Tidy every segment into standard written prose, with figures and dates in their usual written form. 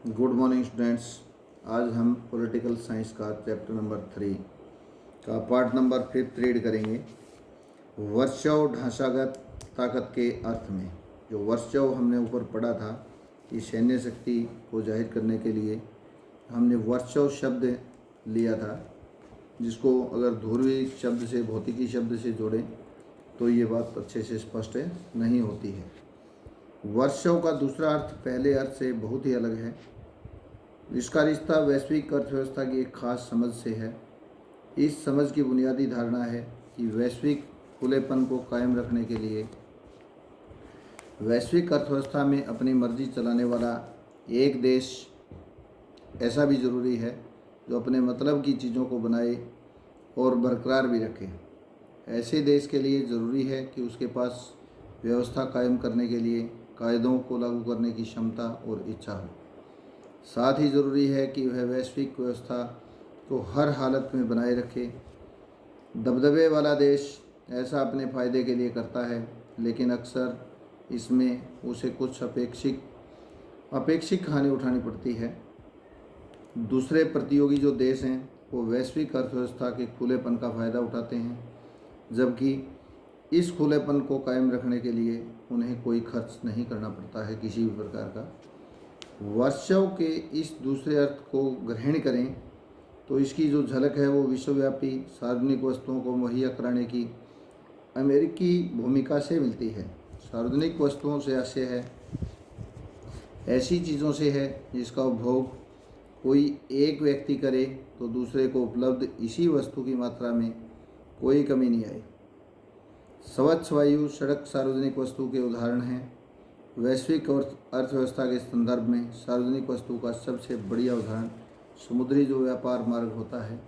Good morning students. आज हम political science का चैप्टर नंबर 3 का पार्ट नंबर 5 रीड करेंगे। वर्चस्व ढांचागत ताकत के अर्थ में। जो वर्चस्व हमने ऊपर पढ़ा था कि सैन्य शक्ति को जाहिर करने के लिए हमने वर्चस्व शब्द लिया था, जिसको अगर ध्रुवीय शब्द से भौतिकी शब्द से जोड़ें तो ये बात अच्छे से स्पष्ट नहीं होती है। वर्चस्व का दूसरा अर्थ पहले अर्थ से बहुत ही अलग है। इसका रिश्ता वैश्विक अर्थव्यवस्था की एक खास समझ से है। इस समझ की बुनियादी धारणा है कि वैश्विक खुलेपन को कायम रखने के लिए वैश्विक अर्थव्यवस्था में अपनी मर्जी चलाने वाला एक देश ऐसा भी जरूरी है जो अपने मतलब की चीज़ों को बनाए और बरकरार भी रखे। ऐसे देश के लिए ज़रूरी है कि उसके पास व्यवस्था कायम करने के लिए कायदों को लागू करने की क्षमता और इच्छा हो। साथ ही ज़रूरी है कि वह वैश्विक व्यवस्था को हर हालत में बनाए रखे। दबदबे वाला देश ऐसा अपने फ़ायदे के लिए करता है, लेकिन अक्सर इसमें उसे कुछ अपेक्षित हानि उठानी पड़ती है। दूसरे प्रतियोगी जो देश हैं वो वैश्विक अर्थव्यवस्था के खुलेपन का फ़ायदा उठाते हैं, जबकि इस खुलेपन को कायम रखने के लिए उन्हें कोई खर्च नहीं करना पड़ता है किसी भी प्रकार का। वर्चस्व के इस दूसरे अर्थ को ग्रहण करें तो इसकी जो झलक है वो विश्वव्यापी सार्वजनिक वस्तुओं को मुहैया कराने की अमेरिकी भूमिका से मिलती है। सार्वजनिक वस्तुओं से आशय है ऐसी चीज़ों से है जिसका उपभोग कोई एक व्यक्ति करे तो दूसरे को उपलब्ध इसी वस्तु की मात्रा में कोई कमी नहीं आए। स्वच्छ वायु, सड़क सार्वजनिक वस्तु के उदाहरण हैं। वैश्विक अर्थव्यवस्था के संदर्भ में सार्वजनिक वस्तु का सबसे बढ़िया उदाहरण समुद्री जो व्यापार मार्ग होता है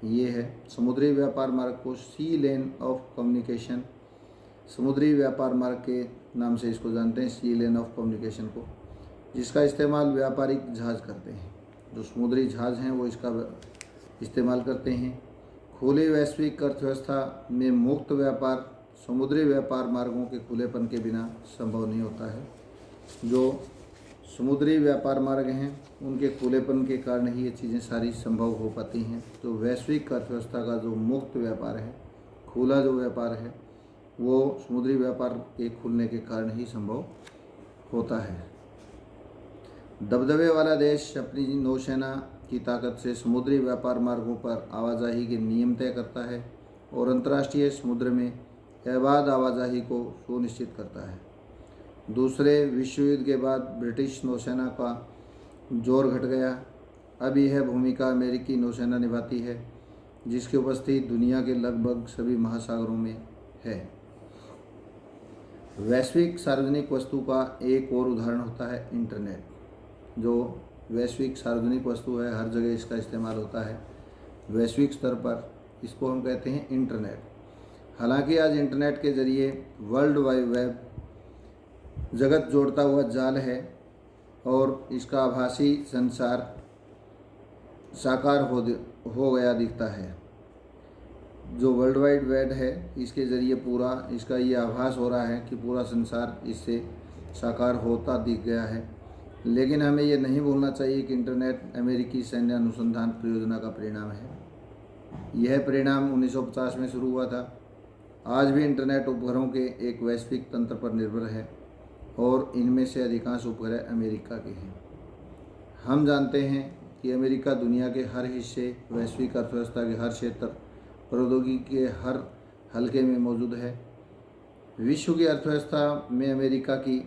ये है। समुद्री व्यापार मार्ग को सी लेन ऑफ कम्युनिकेशन, समुद्री व्यापार मार्ग के नाम से इसको जानते हैं, सी लेन ऑफ कम्युनिकेशन को, जिसका इस्तेमाल व्यापारिक जहाज़ करते हैं। जो समुद्री जहाज़ हैं वो इसका इस्तेमाल करते हैं। खुली वैश्विक अर्थव्यवस्था में मुक्त व्यापार समुद्री व्यापार मार्गों के खुलेपन के बिना संभव नहीं होता है। जो समुद्री व्यापार मार्ग हैं उनके खुलेपन के कारण ही ये चीज़ें सारी संभव हो पाती हैं। तो वैश्विक अर्थव्यवस्था का जो मुक्त व्यापार है, खुला जो व्यापार है, वो समुद्री व्यापार के खुलने के कारण ही संभव होता है। दबदबे वाला देश अपनी नौसेना की ताकत से समुद्री व्यापार मार्गों पर आवाजाही के नियम तय करता है और अंतर्राष्ट्रीय समुद्र में अबाध आवाजाही को सुनिश्चित करता है। दूसरे विश्व युद्ध के बाद ब्रिटिश नौसेना का जोर घट गया। अब यह भूमिका अमेरिकी नौसेना निभाती है, जिसकी उपस्थिति दुनिया के लगभग सभी महासागरों में है। वैश्विक सार्वजनिक वस्तु का एक और उदाहरण होता है इंटरनेट। जो वैश्विक सार्वजनिक वस्तु है, हर जगह इसका इस्तेमाल होता है। वैश्विक स्तर पर इसको हम कहते हैं इंटरनेट। हालांकि आज इंटरनेट के जरिए वर्ल्ड वाइड वेब जगत जोड़ता हुआ जाल है और इसका आभासी संसार साकार हो गया दिखता है। जो वर्ल्ड वाइड वेब है इसके ज़रिए पूरा इसका ये आभास हो रहा है कि पूरा संसार इससे साकार होता दिख गया है। लेकिन हमें ये नहीं भूलना चाहिए कि इंटरनेट अमेरिकी सैन्य अनुसंधान परियोजना का परिणाम है। यह परिणाम 1950 में शुरू हुआ था। आज भी इंटरनेट उपग्रहों के एक वैश्विक तंत्र पर निर्भर है और इनमें से अधिकांश उपग्रह अमेरिका के हैं। हम जानते हैं कि अमेरिका दुनिया के हर हिस्से, वैश्विक अर्थव्यवस्था के हर क्षेत्र, प्रौद्योगिकी के हर हलके में मौजूद है। विश्व की अर्थव्यवस्था में अमेरिका की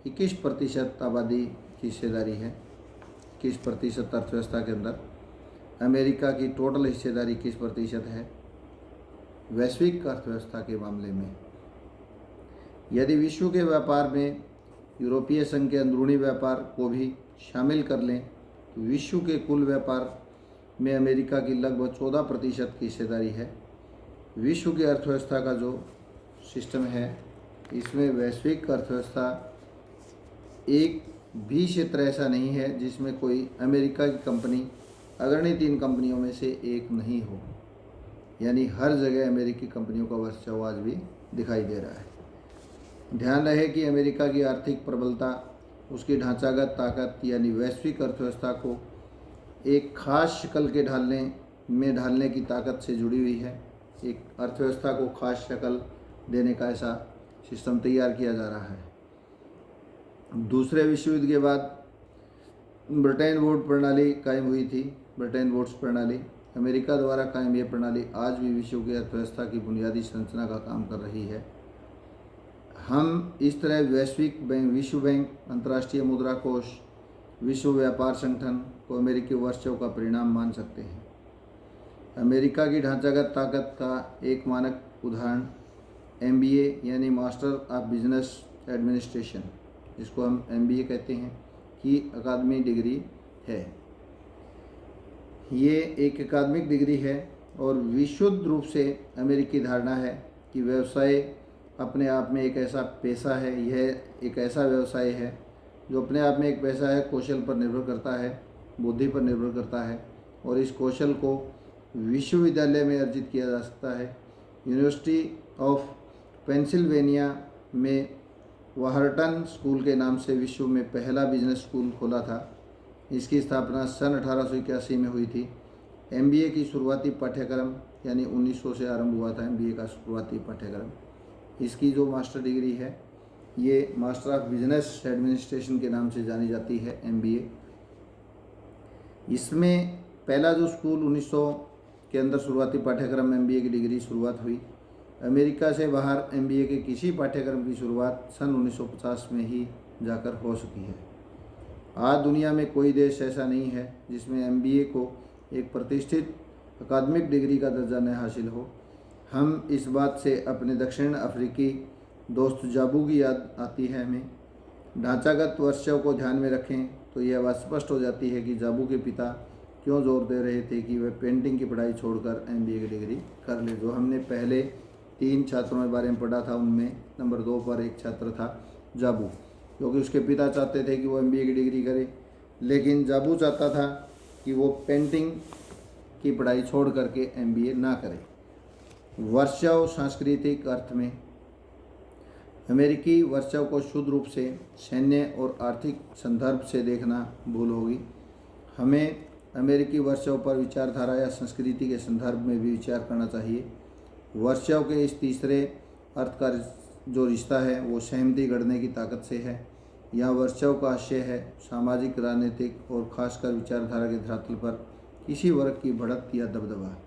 21% आबादी की हिस्सेदारी है। 21% अर्थव्यवस्था के अंदर अमेरिका की टोटल हिस्सेदारी 21% है। वैश्विक अर्थव्यवस्था के मामले में यदि विश्व के व्यापार में यूरोपीय संघ के अंदरूनी व्यापार को भी शामिल कर लें तो विश्व के कुल व्यापार में अमेरिका की लगभग 14% की हिस्सेदारी है। विश्व की अर्थव्यवस्था का जो सिस्टम है इसमें वैश्विक अर्थव्यवस्था एक भी क्षेत्र ऐसा नहीं है जिसमें कोई अमेरिका की कंपनी अग्रणी 3 कंपनियों में से एक नहीं हो। यानी हर जगह अमेरिकी कंपनियों का वर्चस्व आज भी दिखाई दे रहा है। ध्यान रहे कि अमेरिका की आर्थिक प्रबलता उसकी ढांचागत ताकत यानी वैश्विक अर्थव्यवस्था को एक खास शक्ल के ढालने की ताकत से जुड़ी हुई है। एक अर्थव्यवस्था को खास शक्ल देने का ऐसा सिस्टम तैयार किया जा रहा है। दूसरे विश्व युद्ध के बाद ब्रिटेन वुड्स प्रणाली कायम हुई थी। ब्रिटेन वुड्स प्रणाली अमेरिका द्वारा कायम यह प्रणाली आज भी विश्व की अर्थव्यवस्था की बुनियादी संरचना का काम कर रही है। हम इस तरह विश्व बैंक, अंतर्राष्ट्रीय मुद्रा कोष, विश्व व्यापार संगठन को अमेरिकी वर्चस्व का परिणाम मान सकते हैं। अमेरिका की ढांचागत ताकत का एक मानक उदाहरण MBA यानी मास्टर ऑफ बिजनेस एडमिनिस्ट्रेशन, जिसको हम MBA कहते हैं, की अकादमिक डिग्री है। ये एक अकादमिक डिग्री है और विशुद्ध रूप से अमेरिकी धारणा है कि व्यवसाय अपने आप में एक ऐसा पेशा है। यह एक ऐसा व्यवसाय है जो अपने आप में एक पेशा है, कौशल पर निर्भर करता है, बुद्धि पर निर्भर करता है और इस कौशल को विश्वविद्यालय में अर्जित किया जा सकता है। यूनिवर्सिटी ऑफ पेंसिल्वेनिया में व्हार्टन स्कूल के नाम से विश्व में पहला बिजनेस स्कूल खोला था। इसकी स्थापना सन 1881 में हुई थी। MBA की शुरुआती पाठ्यक्रम यानी 1900 से आरंभ हुआ था MBA का शुरुआती पाठ्यक्रम। इसकी जो मास्टर डिग्री है ये मास्टर ऑफ बिजनेस एडमिनिस्ट्रेशन के नाम से जानी जाती है MBA। इसमें पहला जो स्कूल 1900 के अंदर शुरुआती पाठ्यक्रम MBA की डिग्री शुरुआत हुई। अमेरिका से बाहर MBA के किसी पाठ्यक्रम की शुरुआत सन 1950 में ही जाकर हो सकी है। आज दुनिया में कोई देश ऐसा नहीं है जिसमें MBA को एक प्रतिष्ठित अकादमिक डिग्री का दर्जा न हासिल हो। हम इस बात से अपने दक्षिण अफ्रीकी दोस्त जाबू की याद आती है हमें। ढांचागत वर्चस्व को ध्यान में रखें तो यह बात स्पष्ट हो जाती है कि जाबू के पिता क्यों जोर दे रहे थे कि वह पेंटिंग की पढ़ाई छोड़कर MBA की डिग्री कर ले। जो हमने पहले 3 छात्रों के बारे में पढ़ा था, उनमें नंबर 2 पर एक छात्र था जाबू, क्योंकि उसके पिता चाहते थे कि वो MBA की डिग्री करे, लेकिन जाबू चाहता था कि वो पेंटिंग की पढ़ाई छोड़ करके MBA ना करे। वर्चस्व सांस्कृतिक अर्थ में अमेरिकी वर्चस्व को शुद्ध रूप से सैन्य और आर्थिक संदर्भ से देखना भूल होगी। हमें अमेरिकी वर्चस्व पर विचारधारा या संस्कृति के संदर्भ में भी विचार करना चाहिए। वर्चस्व के इस तीसरे अर्थ का जो रिश्ता है वो सहमति गढ़ने की ताकत से है। यहाँ वर्चस्व का आशय है सामाजिक, राजनीतिक और खासकर विचारधारा के धरातल पर किसी वर्ग की बढ़त या दबदबा।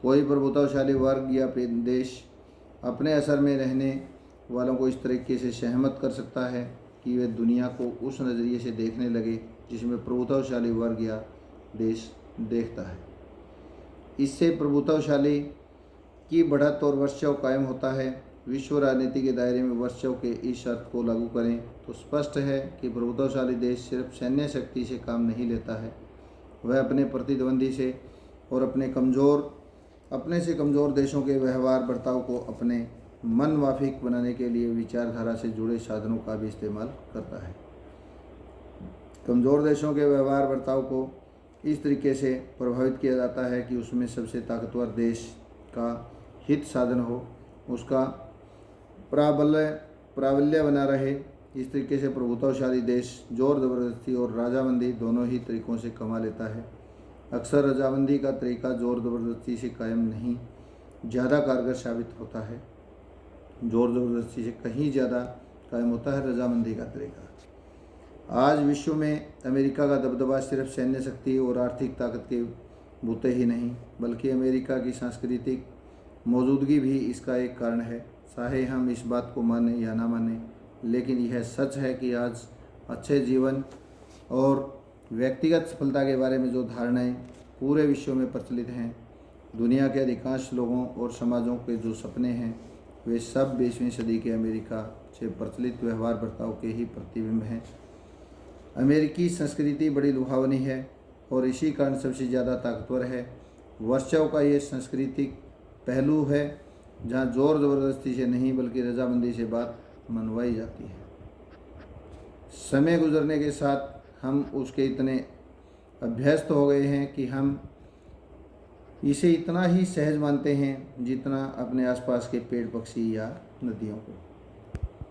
कोई प्रभुत्वशाली वर्ग या देश अपने असर में रहने वालों को इस तरीके से सहमत कर सकता है कि वे दुनिया को उस नज़रिए से देखने लगे जिसमें प्रभुत्वशाली वर्ग या देश देखता है। इससे प्रभुत्वशाली की बढ़त और वर्चस्व कायम होता है। विश्व राजनीति के दायरे में वर्चस्व के इस शर्त को लागू करें तो स्पष्ट है कि प्रभुत्वशाली देश सिर्फ सैन्य शक्ति से काम नहीं लेता है, वह अपने प्रतिद्वंदी से और अपने से कमज़ोर देशों के व्यवहार बर्ताव को अपने मन माफिक बनाने के लिए विचारधारा से जुड़े साधनों का भी इस्तेमाल करता है। कमज़ोर देशों के व्यवहार बर्ताव को इस तरीके से प्रभावित किया जाता है कि उसमें सबसे ताकतवर देश का हित साधन हो, उसका प्राबल्य बना रहे। इस तरीके से प्रभुत्वशाली देश जोर ज़बरदस्ती और रजामंदी दोनों ही तरीक़ों से कमा लेता है। अक्सर रजामंदी का तरीका जोर ज़बरदस्ती से कायम नहीं ज़्यादा कारगर साबित होता है। जोर ज़बरदस्ती से कहीं ज़्यादा कायम होता है रजामंदी का तरीका। आज विश्व में अमेरिका का दबदबा सिर्फ सैन्य शक्ति और आर्थिक ताकत के बूते ही नहीं बल्कि अमेरिका की सांस्कृतिक मौजूदगी भी इसका एक कारण है। चाहे हम इस बात को माने या ना माने, लेकिन यह सच है कि आज अच्छे जीवन और व्यक्तिगत सफलता के बारे में जो धारणाएं पूरे विश्व में प्रचलित हैं, दुनिया के अधिकांश लोगों और समाजों के जो सपने हैं, वे सब 20वीं सदी के अमेरिका से प्रचलित व्यवहार बर्ताव के ही प्रतिबिंब हैं। अमेरिकी संस्कृति बड़ी लुभावनी है और इसी कारण सबसे ज़्यादा ताकतवर है। वर्चस्व का ये सांस्कृतिक पहलू है जहाँ जोर ज़बरदस्ती से नहीं बल्कि रजामंदी से बात मनवाई जाती है। समय गुजरने के साथ हम उसके इतने अभ्यस्त हो गए हैं कि हम इसे इतना ही सहज मानते हैं जितना अपने आसपास के पेड़, पक्षी या नदियों को।